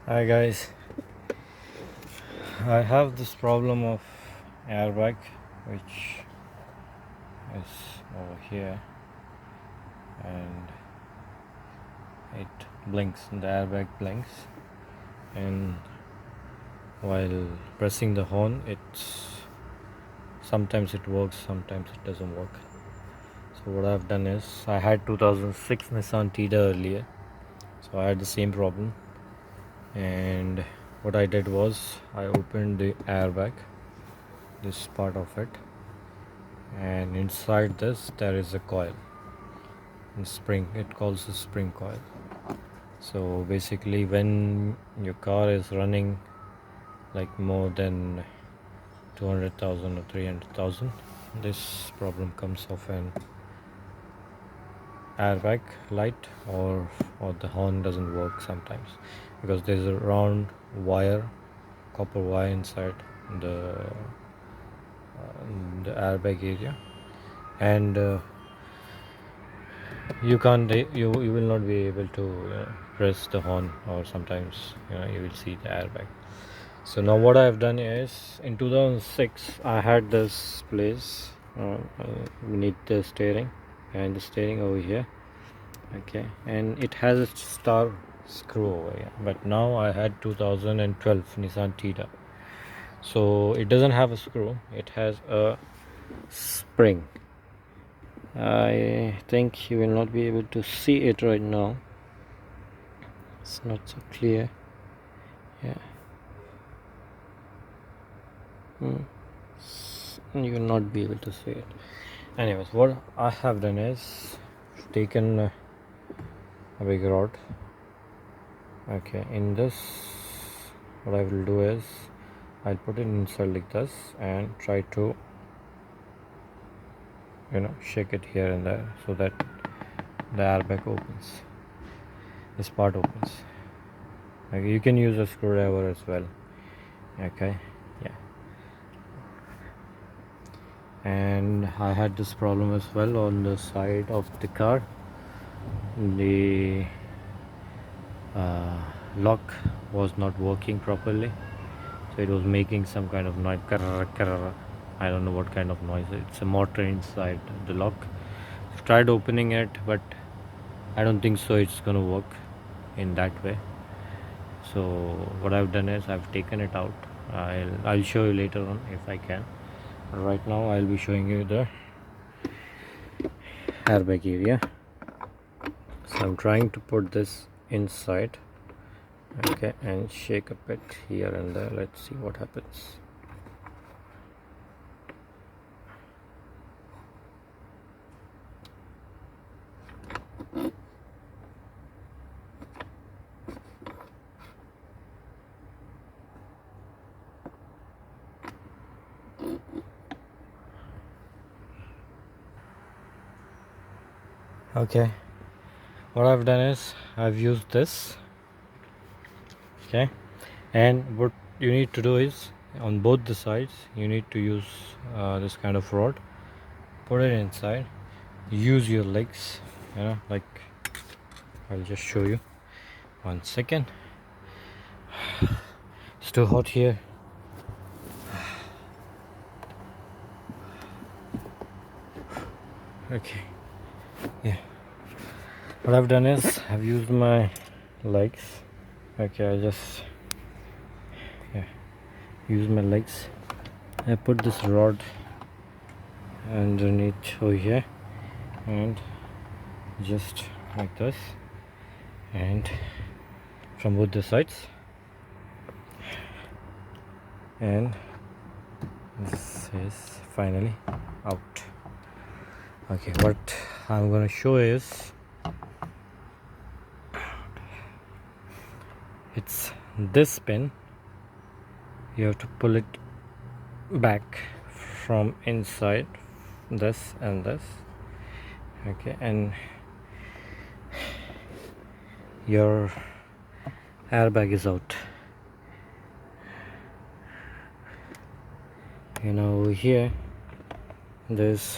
Hi guys, I have this problem of airbag which is over here and it blinks, the airbag blinks, and while pressing the horn sometimes it works, sometimes it doesn't work. So what I've done is I had 2006 Nissan Tiida earlier, so I had the same problem, and what I did was I opened the airbag, this part of it, and inside this there is a coil and spring. It calls a spring coil. So basically when your car is running like more than 200,000 or 300,000, this problem comes of an airbag light, or the horn doesn't work sometimes because there's a round wire, copper wire inside the the airbag area, and you can't you will not be able to press the horn, or sometimes you will see the airbag. So now what I've done is, in 2006 I had this place beneath the steering, and the steering over here, okay, and it has a star screw over here, but now I had 2012 Nissan Tiida, so it doesn't have a screw, it has a spring. I think you will not be able to see it right now, it's not so clear. Yeah. You will not be able to see it. Anyways, what I have done is taken a big rod, okay, in this what I will do is I'll put it inside like this and try to shake it here and there so that the airbag opens, this part opens. Okay, you can use a screwdriver as well, okay. Yeah, and I had this problem as well on the side of the car. The lock was not working properly, so it was making some kind of noise. I don't know what kind of noise. It's a motor inside the lock. I've tried opening it, but I don't think so it's gonna work in that way. So what I've done is I've taken it out. I'll show you later on if I can. Right now I'll be showing you the airbag area. So I'm trying to put this inside, okay, and shake a bit here and there. Let's see what happens. Okay, what I've done is I've used this, okay, and what you need to do is on both the sides you need to use this kind of rod, put it inside, use your legs, like I'll just show you. 1 second. It's too hot here. Okay, yeah, what I've done is I've used my legs, okay, I just use my legs. I put this rod underneath over here and just like this, and from both the sides, and this is finally out. Okay, what I'm gonna show is it's this pin. You have to pull it back from inside, this and this, okay, and your airbag is out. Over here there's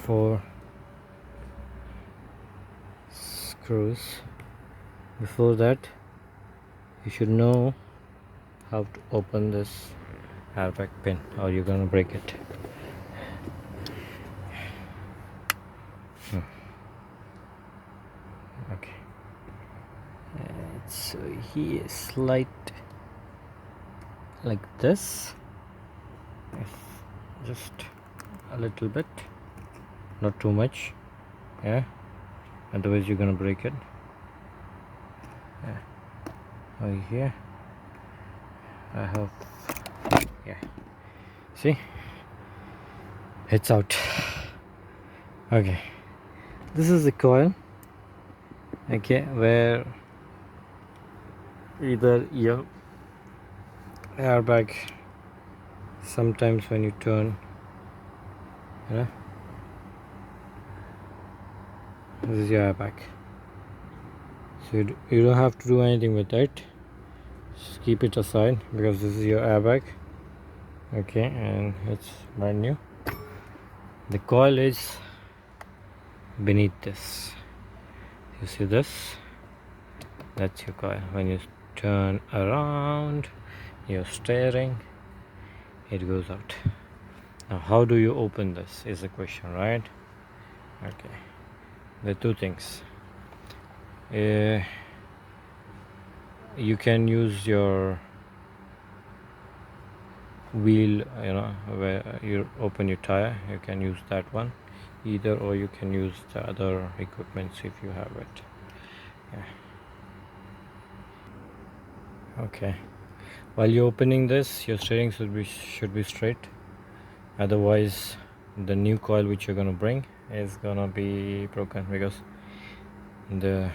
4 screws. Before that you should know how to open this airbag pin or you're gonna break it. Okay, so he is slight like this, just a little bit, not too much, yeah, otherwise you're gonna break it. Yeah, over here I have, yeah, see, it's out. Okay, this is the coil, okay, where either your airbag, sometimes when you turn, you know, this is your airbag, so you don't have to do anything with it, just keep it aside because this is your airbag, okay, and it's brand new. The coil is beneath this, you see this, that's your coil. When you turn around your steering, it goes out. Now how do you open this is the question, right? Okay, there are two things. You can use your wheel, you know, where you open your tire, you can use that one either, or you can use the other equipments if you have it. Yeah. Okay, while you're opening this, your steering should be straight, otherwise the new coil which you're gonna bring is gonna be broken because the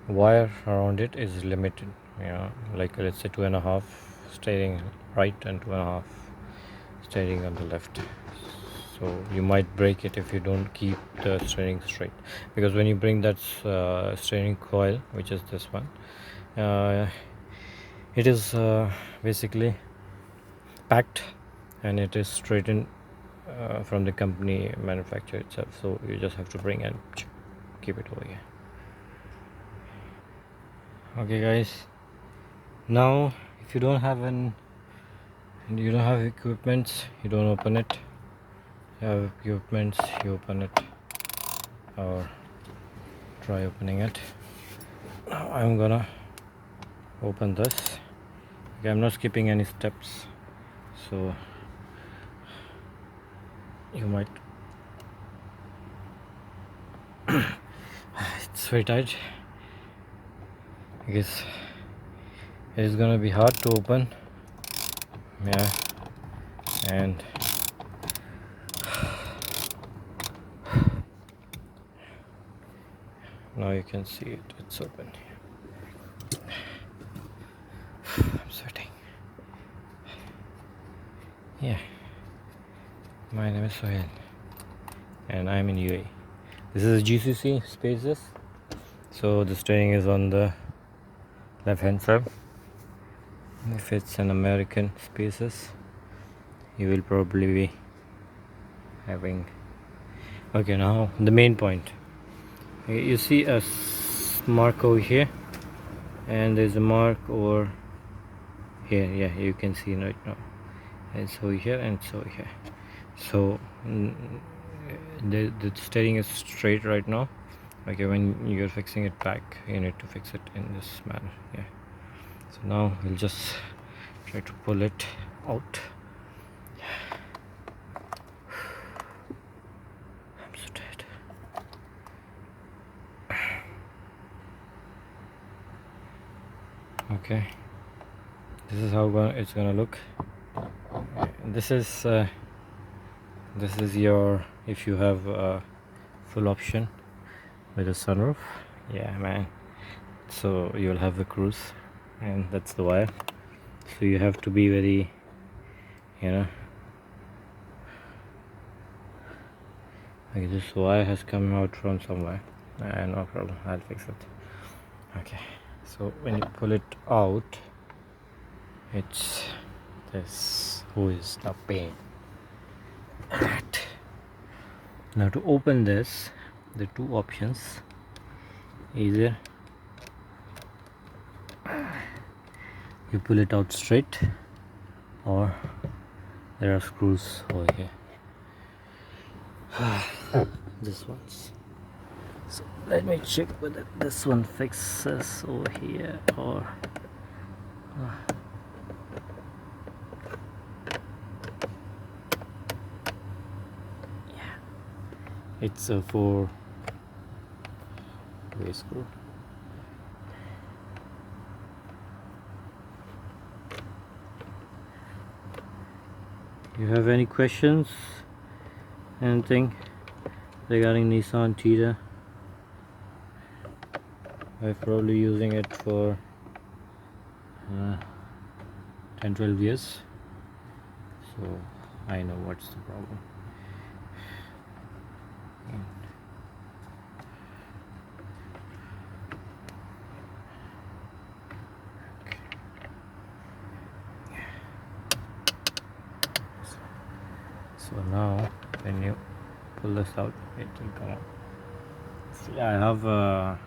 wire around it is limited, you know, like let's say 2.5 steering right and 2.5 steering on the left, so you might break it if you don't keep the steering straight, because when you bring that steering coil, which is this one, it is basically packed and it is straightened from the company manufacturer itself, so you just have to bring and keep it over here. Okay guys, now if you don't have equipments, you don't open it. You have equipments, you open it or try opening it. Now I'm gonna open this. Okay, I'm not skipping any steps, so you might it's very tight because it is gonna be hard to open, yeah, and now you can see it, it's open. I'm sweating. Yeah, my name is Sohail and I'm in UAE. This is GCC spaces, so the steering is on the left hand side. If it's an American spaces, you will probably be having, okay, now the main point, you see a mark over here and there's a mark over here, yeah, you can see right now, it's over here and it's over here, so the steering is straight right now. Okay, when you're fixing it back, you need to fix it in this manner, yeah. So now we'll just try to pull it out. I'm so tired. Okay, this is how it's gonna look. This is your, if you have a full option with a sunroof, yeah man, so you'll have the cruise, and that's the wire, so you have to be very, you know, okay, this wire has come out from somewhere, no problem, I'll fix it. Okay, so when you pull it out, it's this, who is the pain. Right. Now to open this, the two options, either you pull it out straight, or there are screws over here. This one's, so let me check whether this one fixes over here or yeah, it's a 4-way screw. You have any questions, anything regarding Nissan Tiida? I'm probably using it for 10-12 years, so I know what's the problem. So now when you pull this out, it will come out. See, I have a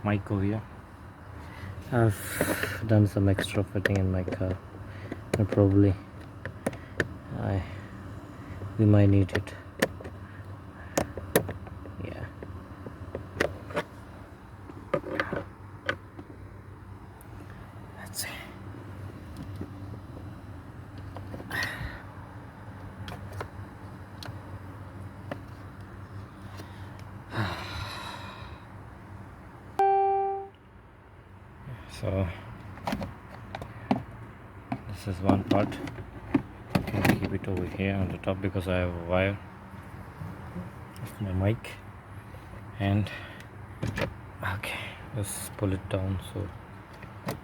mic over here. I've done some extra fitting in my car, and probably we might need it. Yeah. Let's see. So this is one part. I can keep it over here on the top because I have a wire of my mic. And okay, let's pull it down so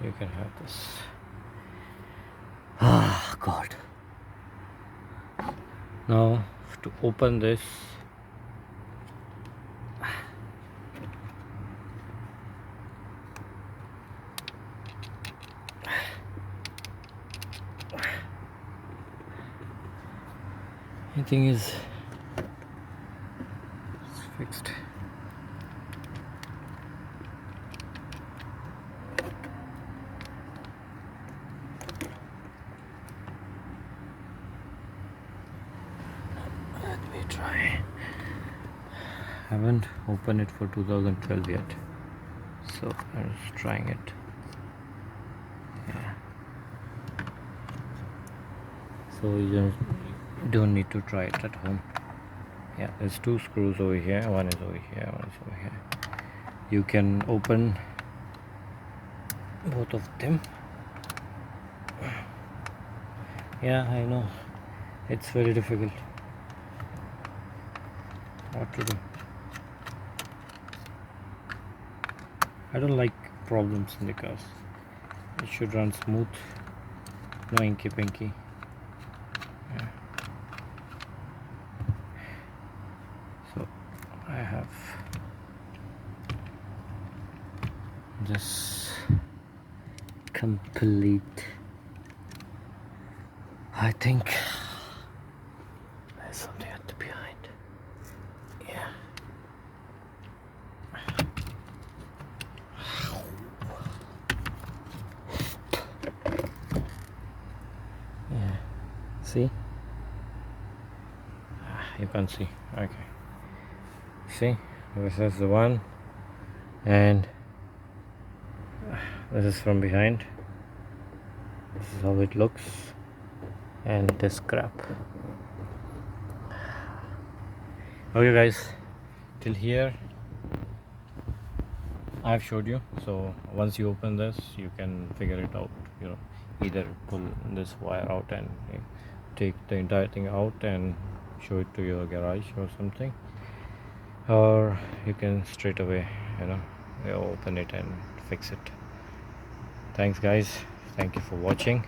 you can have this. Ah, God. Now to open this, the thing is it's fixed. Let me try. Haven't opened it for 2012 yet, so I'm just trying it. Yeah. So you don't need to try it at home. Yeah, there's 2 screws over here, one is over here, one is over here. You can open both of them. Yeah, I know it's very difficult. What to do? I don't like problems in the cars. It should run smooth, no inky pinky. Yeah. So I have this complete. I think there's something at the behind. Yeah. Yeah. See? You can't see. Okay. See? This is the one, and this is from behind. This is how it looks, and this crap. Okay guys, till here I've showed you. So once you open this, you can figure it out. Either pull this wire out and take the entire thing out and show it to your garage or something, or you can straight away open it and fix it. Thanks guys, thank you for watching.